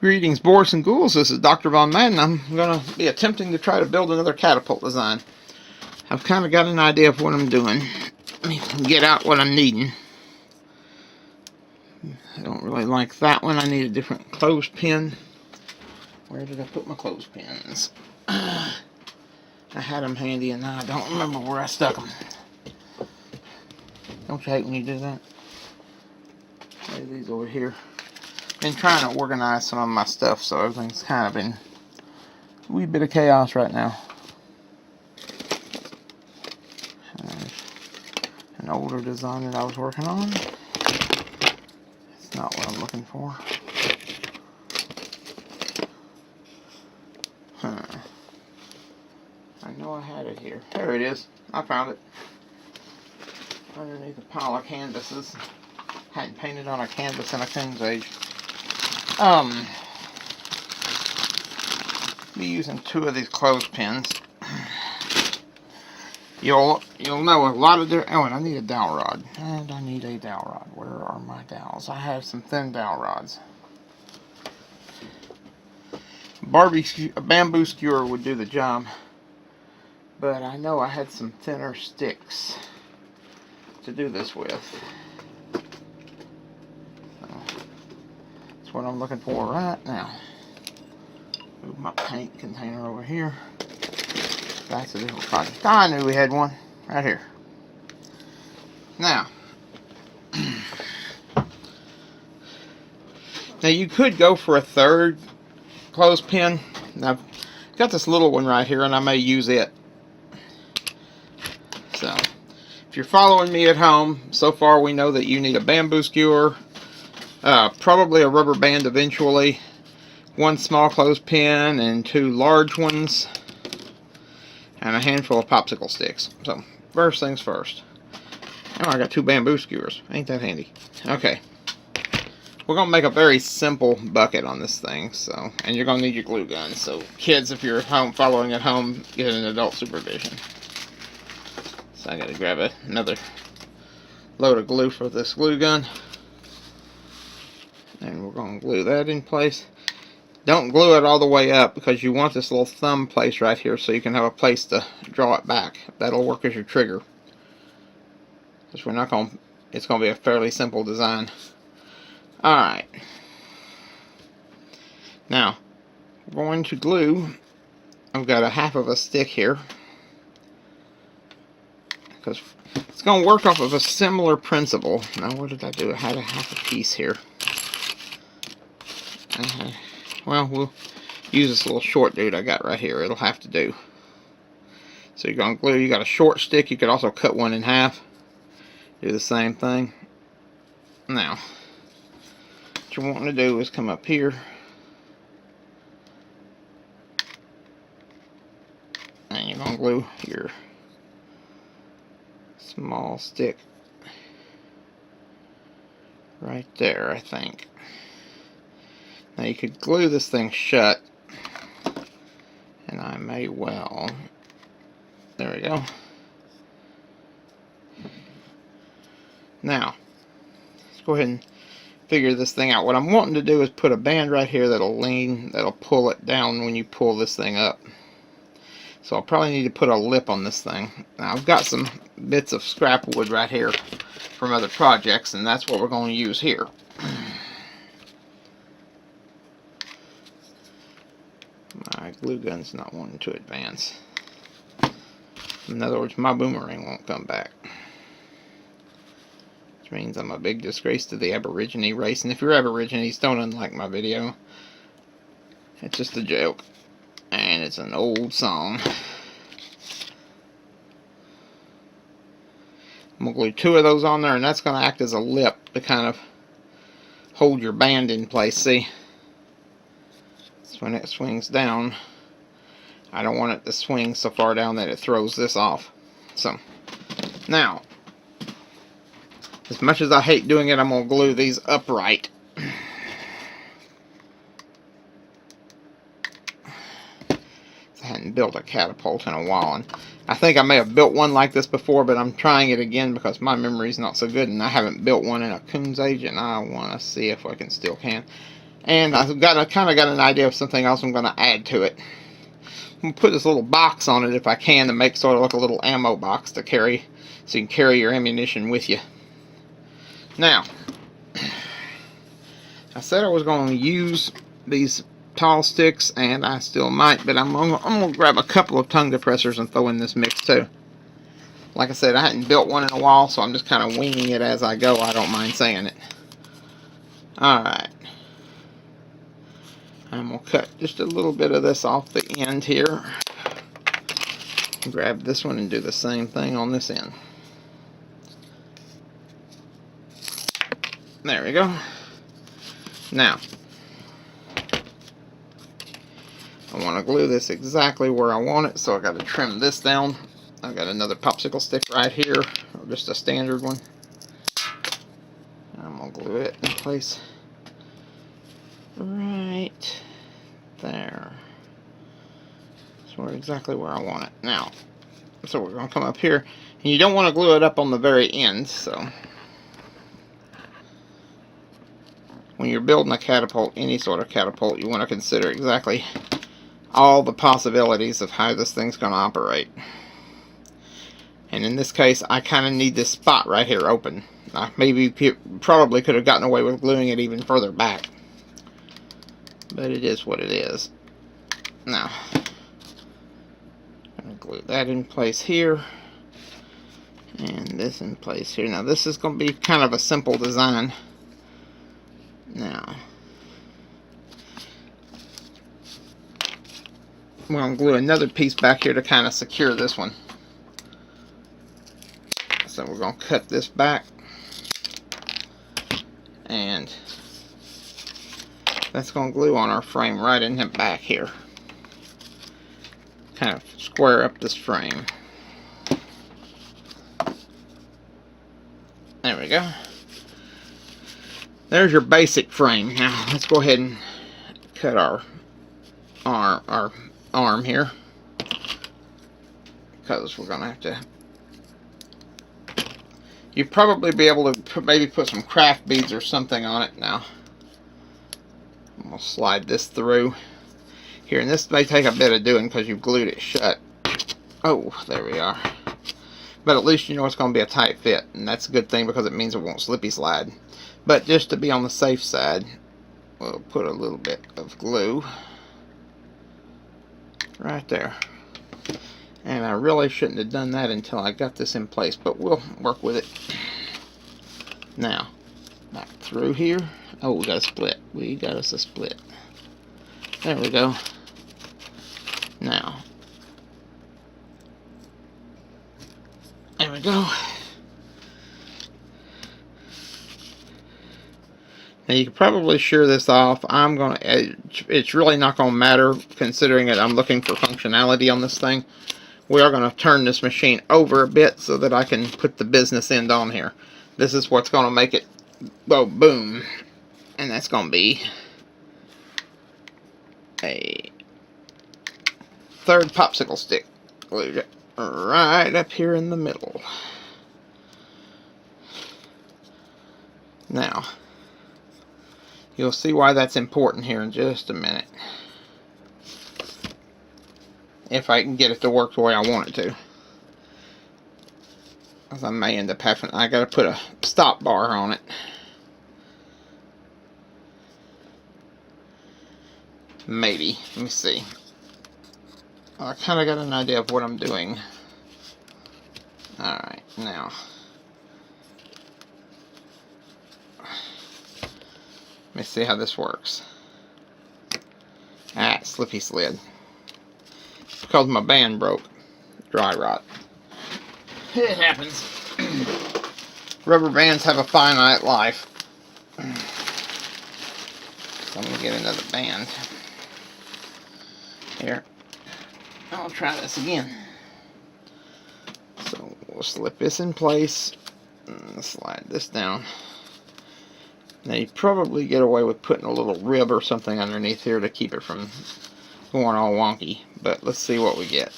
Greetings, Boris and Ghouls. This is Dr. Von Madden. I'm going to be attempting to try to build another catapult design. I've kind of got an idea of what I'm doing. Let me get out what I'm needing. I don't really like that one. I need a different clothespin. Where did I put my clothespins? I had them handy and now I don't remember where I stuck them. Don't you hate when you do that? Lay these over here. Been trying to organize some of my stuff, so everything's kind of in a wee bit of chaos right now. An older design that I was working on. It's not what I'm looking for. I know I had it here. There it is. I found it. Underneath a pile of canvases. Hadn't painted on a canvas in a Coon's age. Be using 2 of these clothespins. You'll know a lot of different. Oh, and I need a dowel rod. And I need a dowel rod. Where are my dowels? I have some thin dowel rods. A bamboo skewer would do the job, but I know I had some thinner sticks to do this with. What I'm looking for right now. Move my paint container over here. That's a different project. I knew we had one right here. Now you could go for a 3rd clothespin. I've got this little one right here and I may use it. So if you're following me at home, so far we know that you need a bamboo skewer, probably a rubber band eventually, 1 small clothespin and 2 large ones, and a handful of popsicle sticks. So, first things first. Oh, I got 2 bamboo skewers. Ain't that handy? Okay. We're going to make a very simple bucket on this thing, so, and you're going to need your glue gun. So, kids, if you're at home, following at home, get an adult supervision. So, I got to grab another load of glue for this glue gun. And we're going to glue that in place. Don't glue it all the way up because you want this little thumb place right here so you can have a place to draw it back. That'll work as your trigger. Because we're not going to, it's going to be a fairly simple design. Alright. Now, we're going to glue. I've got a half of a stick here. Because it's going to work off of a similar principle. Now, what did I do? I had a half a piece here. Well, we'll use this little short dude I got right here. It'll have to do. So you're going to glue. You got a short stick. You could also cut one in half. Do the same thing. Now, what you're wanting to do is come up here. And you're going to glue your small stick right there, I think. Now you could glue this thing shut, and I may well, there we go. Now, let's go ahead and figure this thing out. What I'm wanting to do is put a band right here that'll pull it down when you pull this thing up. So I'll probably need to put a lip on this thing. Now I've got some bits of scrap wood right here from other projects, and that's what we're going to use here. My glue gun's not wanting to advance. In other words, my boomerang won't come back. Which means I'm a big disgrace to the Aborigine race. And if you're Aborigines, don't unlike my video. It's just a joke. And it's an old song. I'm going to glue 2 of those on there, and that's going to act as a lip to kind of hold your band in place. See? When it swings down, I don't want it to swing so far down that it throws this off. So, now, as much as I hate doing it, I'm going to glue these upright. I hadn't built a catapult in a while, and I think I may have built one like this before, but I'm trying it again because my memory's not so good, and I haven't built one in a Coon's age, and I want to see if I still can. And I've got kind of got an idea of something else I'm going to add to it. I'm going to put this little box on it if I can to make sort of like a little ammo box to carry, so you can carry your ammunition with you. Now, I said I was going to use these tall sticks, and I still might, but I'm going to grab a couple of tongue depressors and throw in this mix too. Like I said, I hadn't built one in a while, so I'm just kind of winging it as I go. I don't mind saying it. Alright. I'm going to cut just a little bit of this off the end here. Grab this one and do the same thing on this end. There we go. Now, I want to glue this exactly where I want it, so I got to trim this down. I've got another popsicle stick right here, or just a standard one. I'm going to glue it in place right there. So exactly where I want it. Now, so we're going to come up here, and you don't want to glue it up on the very end, so when you're building a catapult, any sort of catapult, you want to consider exactly all the possibilities of how this thing's going to operate. And in this case, I kind of need this spot right here open. Maybe probably could have gotten away with gluing it even further back, but it is what it is. Now, I'm going to glue that in place here, and this in place here. Now, this is going to be kind of a simple design. Now, we're going to glue another piece back here to kind of secure this one. So we're going to cut this back, and that's going to glue on our frame right in the back here. Kind of square up this frame. There we go. There's your basic frame. Now let's go ahead and cut our arm here, because we're going to have to. You'd probably be able to maybe put some craft beads or something on it. Now, I'm going to slide this through here, and this may take a bit of doing because you've glued it shut. Oh, there we are. But at least you know it's going to be a tight fit, and that's a good thing because it means it won't slippy slide. But just to be on the safe side, we'll put a little bit of glue right there. And I really shouldn't have done that until I got this in place, but we'll work with it. Now, back through here. Oh, we got a split. We got us a split. There we go. Now, there we go. Now you can probably shear this off. It's really not going to matter, considering that I'm looking for functionality on this thing. We are going to turn this machine over a bit so that I can put the business end on here. This is what's going to make it go boom. And that's going to be a third popsicle stick glued right up here in the middle. Now, you'll see why that's important here in just a minute. If I can get it to work the way I want it to. Because I may end up having, I gotta put a stop bar on it. Maybe. Let me see. I kind of got an idea of what I'm doing. Alright, now. Let me see how this works. Ah, slippy slid. Because my band broke. Dry rot. It happens. Rubber bands have a finite life. So I'm going to get another band. Here. I'll try this again. So we'll slip this in place. And slide this down. Now you probably get away with putting a little rib or something underneath here to keep it from going all wonky, but let's see what we get.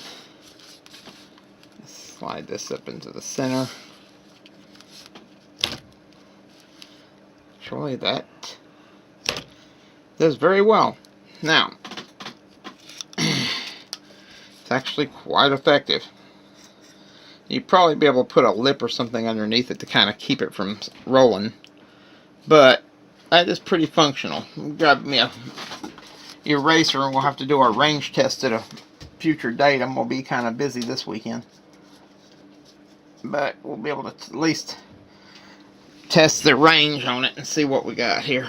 Slide this up into the center. Actually, that Does very well. Now, it's actually quite effective. You'd probably be able to put a lip or something underneath it to kind of keep it from rolling. But that is pretty functional. Grab me a eraser and we'll have to do our range test at a future date. I'm going to be kind of busy this weekend. But we'll be able to at least test the range on it and see what we got here.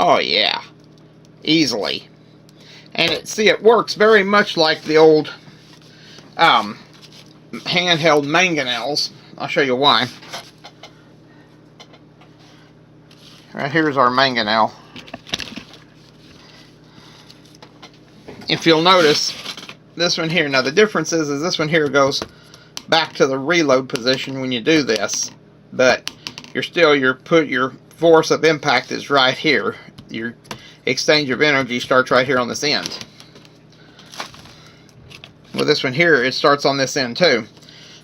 Oh yeah, easily. And it works very much like the old handheld mangonels. I'll show you why. Right here's our mangonel. If you'll notice, this one here, now the difference is this one here goes back to the reload position when you do this, but your force of impact is right here. Your exchange of energy starts right here on this end. With this one here, it starts on this end too,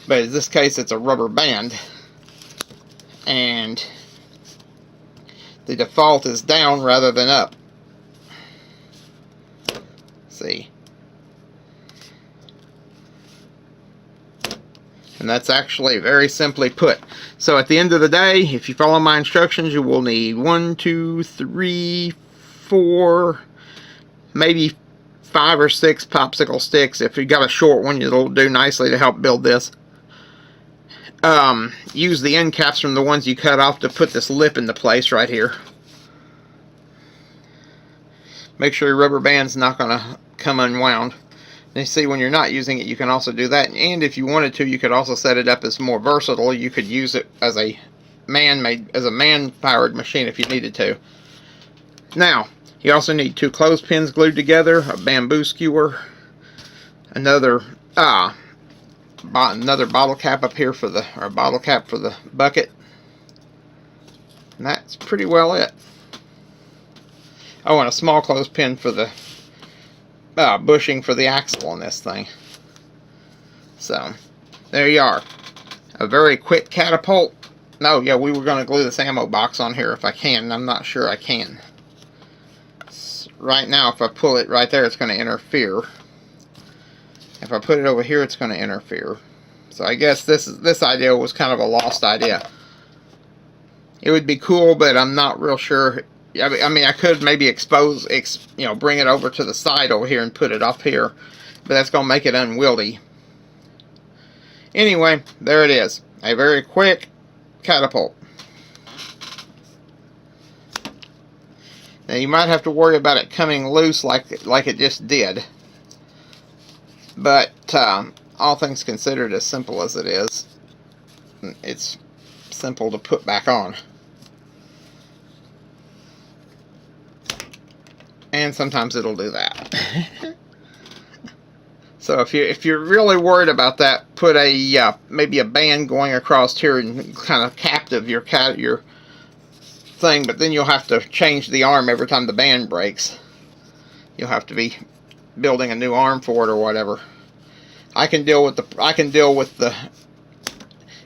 but in this case it's a rubber band, and the default is down rather than up. See, and that's actually very simply put. So at the end of the day, if you follow my instructions, you will need 1, 2, 3, 4, maybe 5 or 6 popsicle sticks. If you got a short one, it'll do nicely to help build this. Use the end caps from the ones you cut off to put this lip into place right here. Make sure your rubber band's not going to come unwound. And you see, when you're not using it, you can also do that. And if you wanted to, you could also set it up as more versatile. You could use it as a man-powered machine if you needed to. Now, you also need 2 clothespins glued together, a bamboo skewer, another bottle cap up here for the bucket, and that's pretty well it. Oh, and a small clothespin for the bushing for the axle on this thing. So, there you are. A very quick catapult. No, yeah, we were going to glue this ammo box on here if I can. I'm not sure I can. Right now, if I pull it right there, it's going to interfere. If I put it over here, it's going to interfere. So I guess this idea was kind of a lost idea. It would be cool, but I'm not real sure. I mean, I could maybe bring it over to the side over here and put it up here, but that's going to make it unwieldy. Anyway, there it is. A very quick catapult. Now, you might have to worry about it coming loose like it just did. But, all things considered, as simple as it is, it's simple to put back on. And sometimes it'll do that. So if you're really worried about that, put maybe a band going across here and kind of captive your thing. But then you'll have to change the arm every time the band breaks. You'll have to be building a new arm for it or whatever. I can deal with the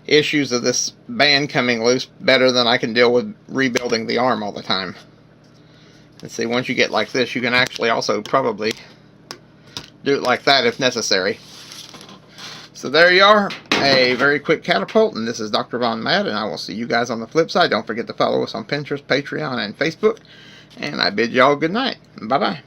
issues of this band coming loose better than I can deal with rebuilding the arm all the time. And see, once you get like this, you can actually also probably do it like that if necessary. So there you are, a very quick catapult, and this is Dr. Von Mad, and I will see you guys on the flip side. Don't forget to follow us on Pinterest, Patreon, and Facebook, and I bid y'all good night. Bye-bye.